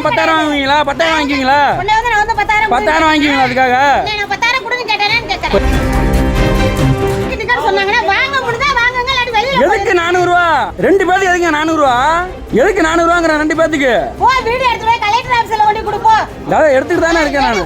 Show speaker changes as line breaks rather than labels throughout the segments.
10,000 வாங்குவீங்களா? 10,000 வாங்கிக்குவீங்களா? 10,000 வாங்கிக்குவீங்களா அதுக்காக? எதுக்கு 400 ரூபா? 2 பேருக்கு எதுக்கு 400 ரூபா? எதுக்கு 400 ரூபாங்கற 2 பேருக்கு?
வீடியோ எடுத்து போய் கலெக்டர் ஆபீஸ்ல கொண்டு கொடுப்போம்.
எடுத்துட்டு தானே இருக்கேன் நானு.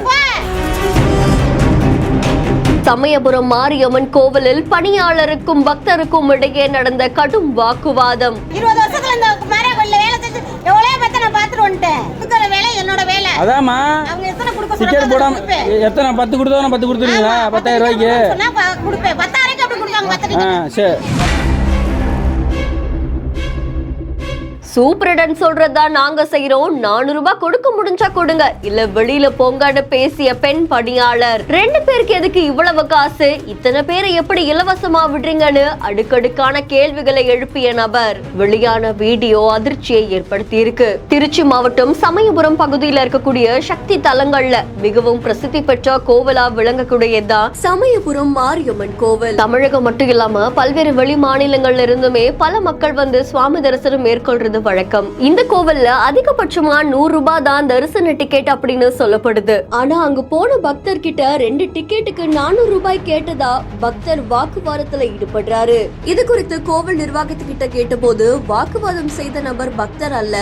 சமயபுரம் மாரியம்மன் கோவிலில் பணியாளருக்கும் பக்தருக்கும் இடையே நடந்த கடும் வாக்குவாதம்.
20 வருஷத்துல இந்த மாரியம்மன்ல வேலை செஞ்சு எவ்வளவு பத்த நான் பாத்துட்டு வந்துட்டேன். இதுல வேலை என்னோட வேலை.
அதாமா
அவங்க எத்தனை கொடுக்க
டிக்கெட் போடாம எத்தனை 10 கொடுத்தா 10 கொடுத்துறீங்களா? 10,000 ரூபாய்க்கு
சொன்னா கொடுப்பேன். 10,000க்கு அப்படி கொடுப்பாங்க 10 டிக்கெட்.
சரி.
சூப்பரடன் சொல்றதா நாங்க செய்யறோம், 400 ரூபாய் கொடுக்க முடிஞ்சா கொடுங்க, இல்ல வெளியில போங்கன்னு பேசிய பெண் பணியாளர். 2 பேருக்கு எதுக்கு இவ்வளவு காசு, இத்தனை பேரை எப்படி இலவசமா விடுறீங்கன்னு அடுக்கடுக்கான கேள்விகளை எழுப்பிய நபர். வெளியான வீடியோ அதிர்ச்சியை ஏற்படுத்தி இருக்கு. திருச்சி மாவட்டம் சமயபுரம் பகுதியில் இருக்கக்கூடிய சக்தி தலங்கள்ல மிகவும் பிரசித்தி பெற்ற கோவிலா விளங்கக்கூடியதான் சமயபுரம் மாரியம்மன் கோவில். தமிழகம் மட்டும் இல்லாம பல்வேறு வெளி மாநிலங்கள்ல இருந்துமே பல மக்கள் வந்து சுவாமி தரிசனம் மேற்கொள்றது வழக்கம். இந்த கோவில்ல அதிகபட்சமா 100 ரூபாய் தான் தரிசன டிக்கெட் அப்படின்னு சொல்லப்படுது. ஆனா அங்க போன பக்தர் கிட்ட 2 டிக்கெட்டுக்கு 400 ரூபாய் கேட்டதா பக்தர் வாக்குவாதத்துல ஈடுபடுறாரு. இது குறித்து கோவில் நிர்வாகத்துக்கிட்ட கேட்டபோது வாக்குவாதம் செய்த நபர் பக்தர் அல்ல,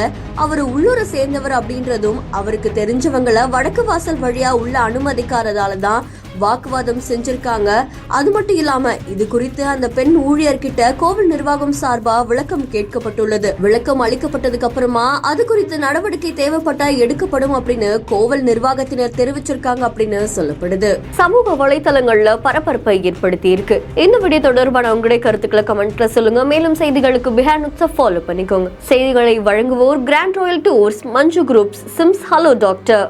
அவரு உள்ளூரை சேர்ந்தவர் அப்படின்றதும் அவருக்கு தெரிஞ்சவங்களை வடக்கு வாசல் வழியா உள்ள அனுமதிக்காததாலதான் வாக்குவாதம் செஞ்சிருக்காங்க. அது மட்டும் இல்லாம இது குறித்து அந்த பெண் ஊழியர்கிட்ட கோவில் நிர்வாகம் சார்பா விளக்கம் கேட்கப்பட்டுள்ளது. விளக்கம் அளிக்கப்பட்டதுக்கு அப்புறமா அது குறித்து நடவடிக்கை தேவைப்பட்டா எடுக்கப்படும் அப்படின்னு கோவில் நிர்வாகத்தினர் தெரிவிச்சிருக்காங்க அப்படின்னு சொல்லப்படுது. சமூக வலைதளங்கள்ல பரபரப்பை ஏற்படுத்தி இருக்கு. இந்த வீடியோ தொடர்பான உங்களுடைய கருத்துக்களை கமெண்ட்ல சொல்லுங்க. மேலும் செய்திகளுக்கு பிஹேண்ட் ஃபாலோ பண்ணிக்கோங்க. செய்திகளை வழங்குவோர் கிராண்ட் ராயல் டூர்ஸ், மஞ்சு குரூப்ஸ், சிம்ஸ், ஹலோ டாக்டர்.